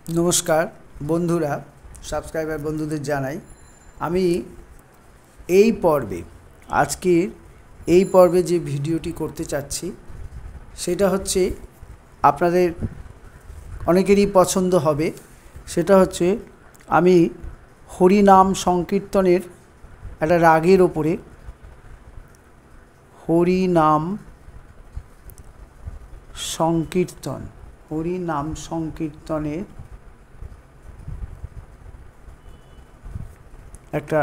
नमस्कार बंधुरा सबस्क्राइबार बंधुদের জানাই আমি এই পর্বে আজকের এই পর্বে যে ভিডিওটি করতে চাচ্ছি সেটা হচ্ছে আপনাদের অনেকেরই পছন্দ হবে। সেটা হচ্ছে আমি হরি নাম সংকীর্তনের একটা রাগের ওপরে হরি নাম সংকীর্তনের একটা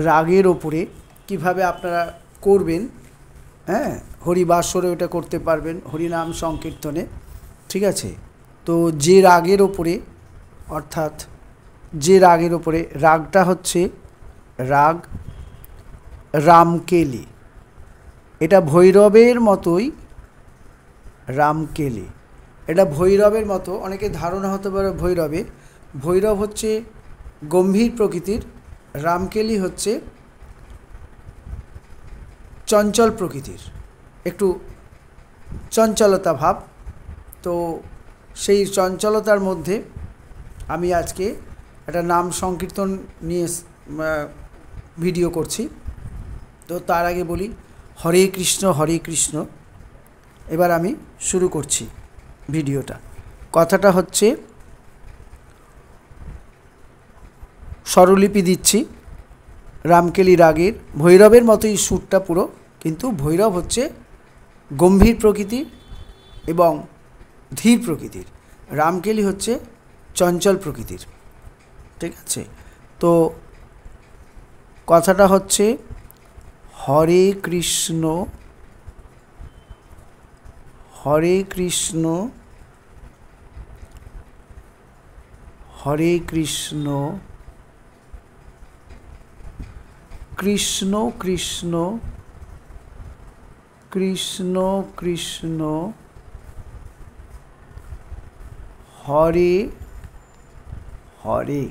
রাগের ওপরে কিভাবে আপনারা করবেন, হ্যাঁ, হরিবাসরে ওটা করতে পারবেন হরিনাম সংকীর্তনে, ঠিক আছে। তো যে রাগের ওপরে অর্থাৎ যে রাগের ওপরে রাগটা হচ্ছে রাগ রামকেলি। এটা ভৈরবের মতোই রামকেলি, এটা ভৈরবের মতো অনেকে ধারণা হতে পারে ভৈরব হচ্ছে গম্ভীর প্রকৃতির, রামকেলি হচ্ছে চঞ্চল প্রকৃতির, একটু চঞ্চলতা ভাব। তো সেই চঞ্চলতার মধ্যে আমি আজকে একটা নাম সংকীর্তন নিয়ে ভিডিও করছি। তো তার আগে বলি হরে কৃষ্ণ হরে কৃষ্ণ। এবার আমি শুরু করছি ভিডিওটা। কথাটা হচ্ছে স্বরলিপি দিচ্ছি রামকেলি রাগের, ভৈরবের মতোই সুরটা পুরো, কিন্তু ভৈরব হচ্ছে গম্ভীর প্রকৃতির এবং ধীর প্রকৃতির, রামকেলি হচ্ছে চঞ্চল প্রকৃতির, ঠিক আছে। তো কথাটা হচ্ছে হরে কৃষ্ণ হরে কৃষ্ণ হরে কৃষ্ণ কৃষ্ণ কৃষ্ণ কৃষ্ণ কৃষ্ণ হরে হরে।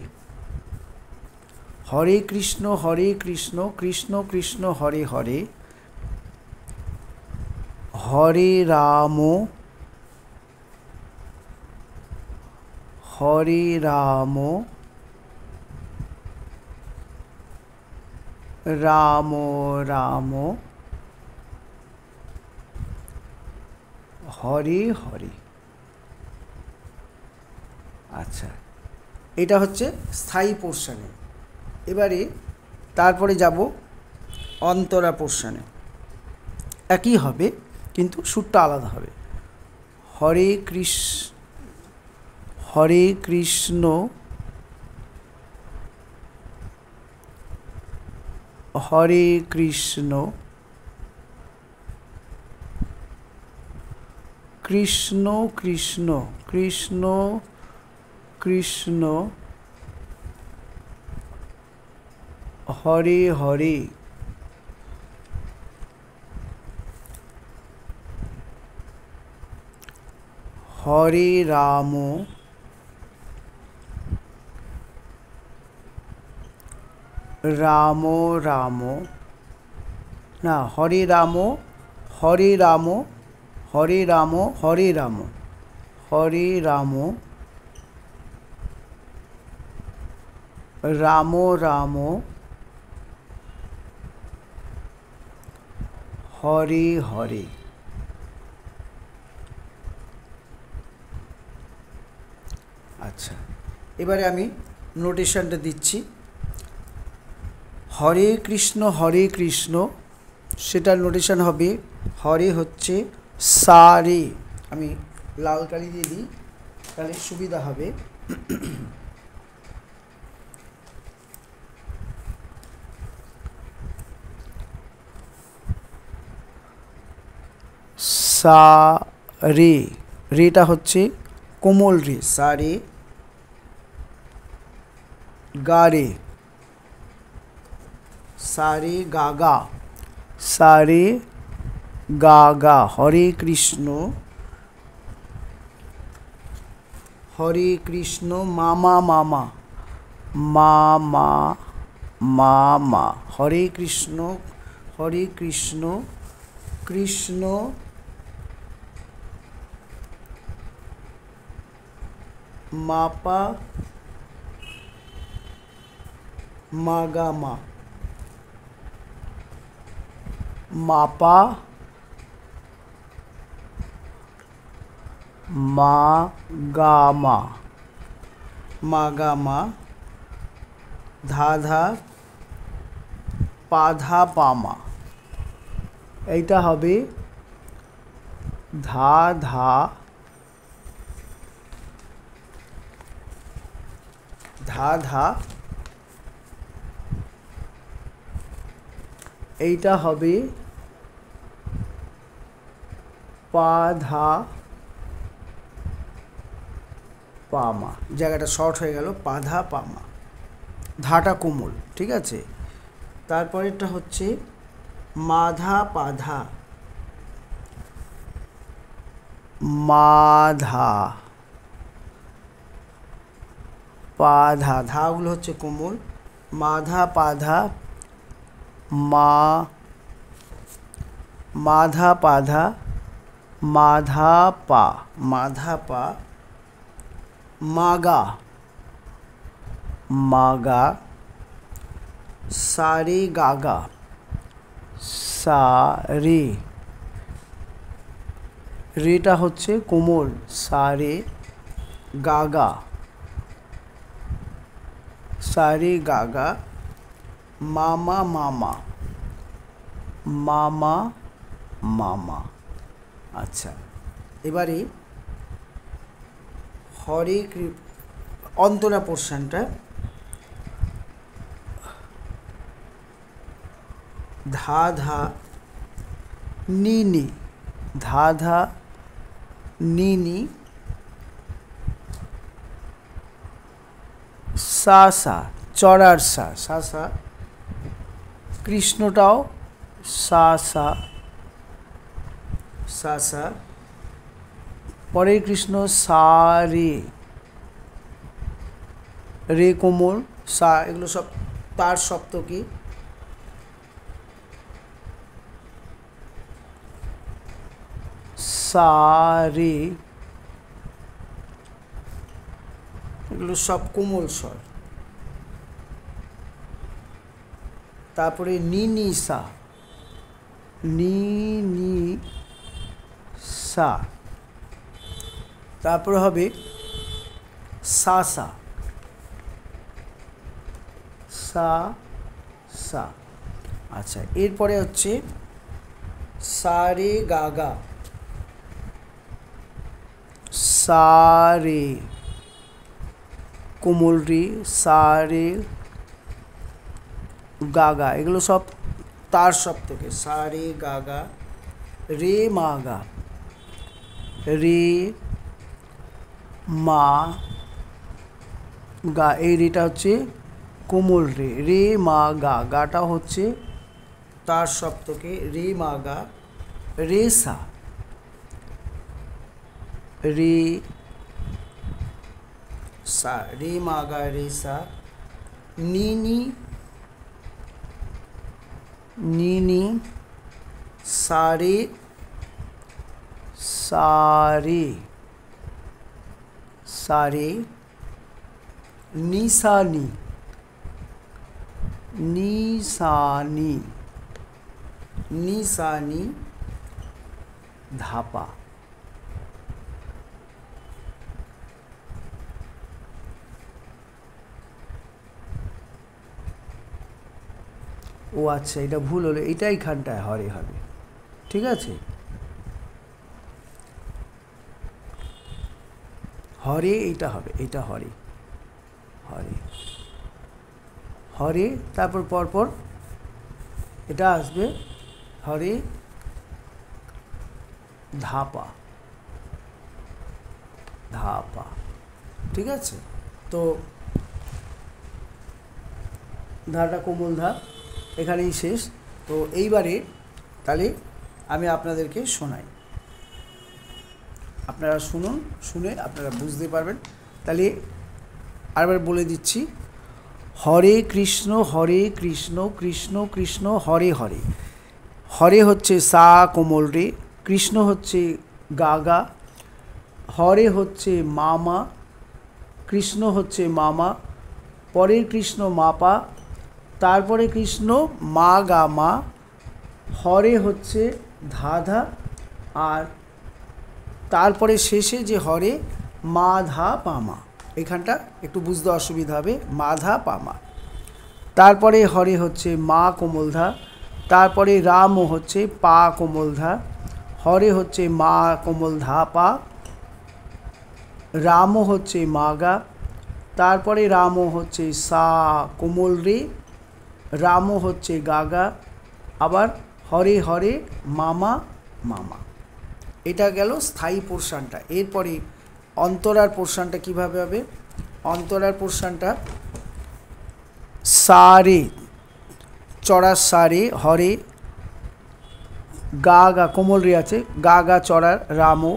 হরে কৃষ্ণ কৃষ্ণ কৃষ্ণ হরে হরে, হরে রাম রাম রাম হরে হরে। আচ্ছা, এটা হচ্ছে স্থায়ী পোর্শনে। এবারে তারপরে যাব অন্তরা পোর্শনে। একই হবে কিন্তু সুরটা আলাদা হবে। হরে কৃষ্ণ হরে কৃষ্ণ কৃষ্ণ কৃষ্ণ কৃষ্ণ কৃষ্ণ হরে হরে, হরে রাম রাম রাম, না, হরে রাম হরে রাম হরে রাম হরে রাম হরে রাম রাম রাম হরে হরে। আচ্ছা, এবারে আমি নোটেশনটা দিচ্ছি। হরে কৃষ্ণ সেটার নোটেশন হবে হরে হচ্ছে সা রে। আমি লাল কালি দিয়ে দিই তাহলে সুবিধা হবে। সা রে, রেটা হচ্ছে কোমল রে, সা রে, গা রে, সা রে গা গা, সা রে গা গা। হরে কৃষ্ণ মামা মামা মামা মামা। হরে কৃষ্ণ কৃষ্ণ মাপা মাগামা, মাপা মাগামা, মাগামা, ধাধা পাধা পামা। এইটা হবে ধা ধা ধা ধা, এইটা হবে পা ধা পামা। জায়গাটা শর্ট হয়ে গেল, পাধা পামা, ধাটা কোমল, ঠিক আছে। তারপরেরটা হচ্ছে মাধা পাধা, মাধা পাধা, ধাগুলো হচ্ছে কোমল, মাধা পাধা, মাধা পাধা, মাধা পা, মাধা পা, মাগা মাগা, সারে গাগা, সারে, রেটা হচ্ছে কোমল, সারে গাগা, সারে গাগা, মামা মামা, মামা মামা। আচ্ছা, এবারে হরে অন্তরা পোর্শনটা, ধা ধা নিনি, ধা ধা নিনি, সা সা, চড়ার সা, সা সা, কৃষ্ণটাও সা সা, সা সা, পরের কৃষ্ণ সা রে, রে কোমল, সা, এগুলো সব তার সপ্তকী। সা রে, এগুলো সব কোমল স্বর। তারপরে নি নি সা, নি নি সা, তারপরে হবে সা সা, সা সা। আচ্ছা, এরপরে হচ্ছে সা রে গা গা, সা রে কোমল রে, সা রে গা গা, এগুলো সব তার সপ্তকে, সা রে গা গা, রে মা গা, রে মা গা, এই রেটা হচ্ছে কোমল রে, রে মা গা, গাটা হচ্ছে তার সপ্তকে, রে মা গা, রে সা, রে সা, রে মা গা রে সা, নি নি, নি নি, সা রে, সা রে, সা রে, নি সা নি, নি সা নি, নি সা নি, ধাপা। ও আচ্ছা, এটা ভুল হলো, এটাই খানটায় হরে হবে, ঠিক আছে। হরে এইটা হবে, এটা হরে, হরে হরে, তারপর পরপর এটা আসবে হরে ধাপা, ধাপা, ঠিক আছে। তো ধাটা কোমল ধা এখানেই শেষ। তো এইবারে তাহলে আমি আপনাদেরকে শোনাই, আপনারা শুনুন, শুনে আপনারা বুঝতে পারবেন। তাহলে আরেকবার বলে দিচ্ছি, হরে কৃষ্ণ কৃষ্ণ কৃষ্ণ হরে হরে, হরে হচ্ছে সা কোমল রে, কৃষ্ণ হচ্ছে গা গা, হরে হচ্ছে মামা, কৃষ্ণ হচ্ছে মামা, পরের কৃষ্ণ মাপা, তারপরে কৃষ্ণ মা গা মা, হরে হচ্ছে ধাধা, আর তারপরে শেষে যে হরে মা ধা পামা, এখানটা একটু বুঝতে অসুবিধা হবে, মা ধা পামা। তারপরে হরে হচ্ছে মা কোমলধা, তারপরে রাম হচ্ছে পা কোমলধা, হরে হচ্ছে মা কোমল ধা পা, রাম হচ্ছে মা গা, তারপরে রাম হচ্ছে সা কোমল রে, রাম হচ্ছে গাগা, আবার হরে হরে মামা মামা। এটা গেল স্থায়ী পোর্শনটা। এরপরে অন্তরার পোর্শনটা কীভাবে হবে? অন্তরার পোর্শনটা সারে, চড়ার সারে হরে, গা গা কোমল রে আছে, গা গা চড়ার রামও,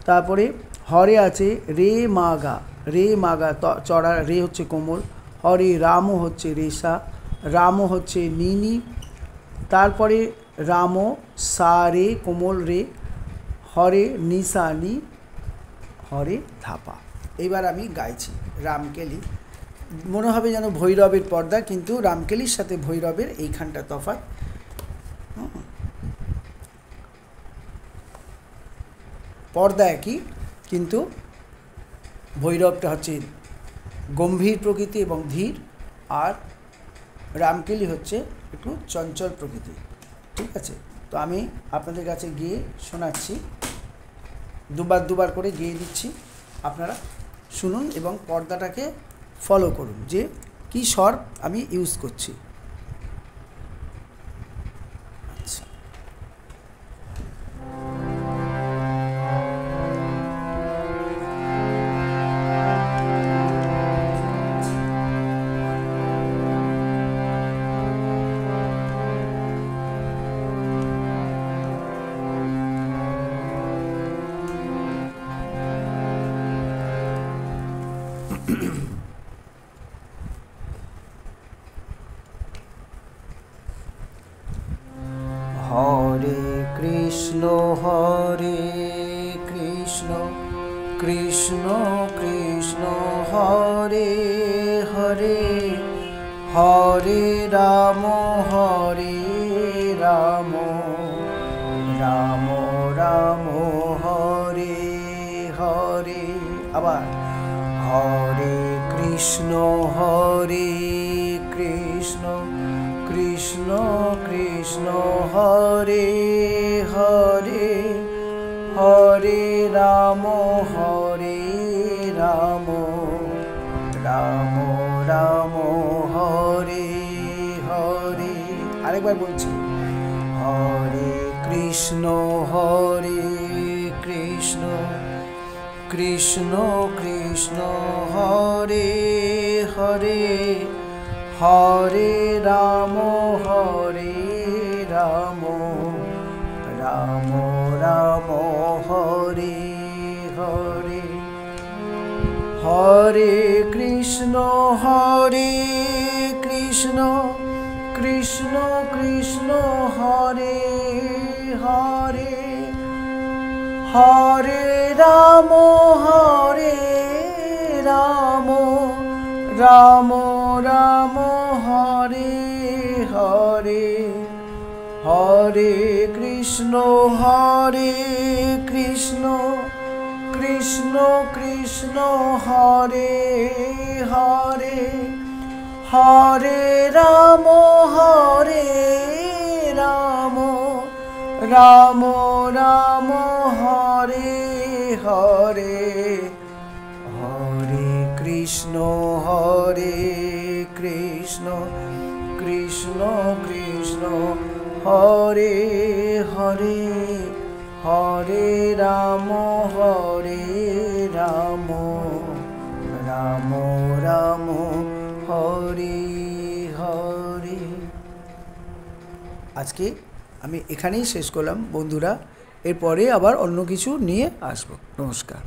তারপরে হরে আছে রে মা গা, রে মা গা চড়ার রে হচ্ছে কোমল, হরে রাম হচ্ছে রেশা, রাম হচ্ছে নিনি, তারপরে রাম সা রে কোমল রে, হরে নিশানি, হরে ধাপা। এবার আমি গাইছি রামকেলি। মনে হবে যেন ভৈরবের পর্দা, কিন্তু রামকেলির সাথে ভৈরবের এইখানটা তফাৎ। পর্দা একই, কিন্তু ভৈরবটা হচ্ছে গম্ভীর প্রকৃতি এবং ধীর, আর রামকেলি হচ্ছে একটু চঞ্চল প্রকৃতি। ঠিক আছে, তো আমি আপনাদের কাছে গিয়ে শোনাচ্ছি, দুবার করে গিয়ে দিচ্ছি, আপনারা শুনুন এবং পর্দাটাকে ফলো করুন যে কী স্বর আমি ইউজ করছি। আচ্ছা, হরে কৃষ্ণ কৃষ্ণ কৃষ্ণ হরে হরে, হরে রাম রাম রাম হরে হরে। আবার হরে কৃষ্ণ কৃষ্ণ কৃষ্ণ হরে হরে, হরে রাম রাম রাম হরে হরে। আরেকবার বলছি, হরে কৃষ্ণ কৃষ্ণ কৃষ্ণ হরে হরে, হরে রাম রাম রাম হরে হরে। হরে কৃষ্ণ কৃষ্ণ কৃষ্ণ হরে হরে, হরে রাম রাম হরে হরে। হরে কৃষ্ণ কৃষ্ণ কৃষ্ণ হরে হরে, হরে রাম রাম হরে হরে। হরে কৃষ্ণ কৃষ্ণ কৃষ্ণ হরে হরে, হরে রাম রাম রাম হরে হরে। আজকে আমি এখানেই শেষ করলাম বন্ধুরা, এরপরে আবার অন্য কিছু নিয়ে আসবো। নমস্কার।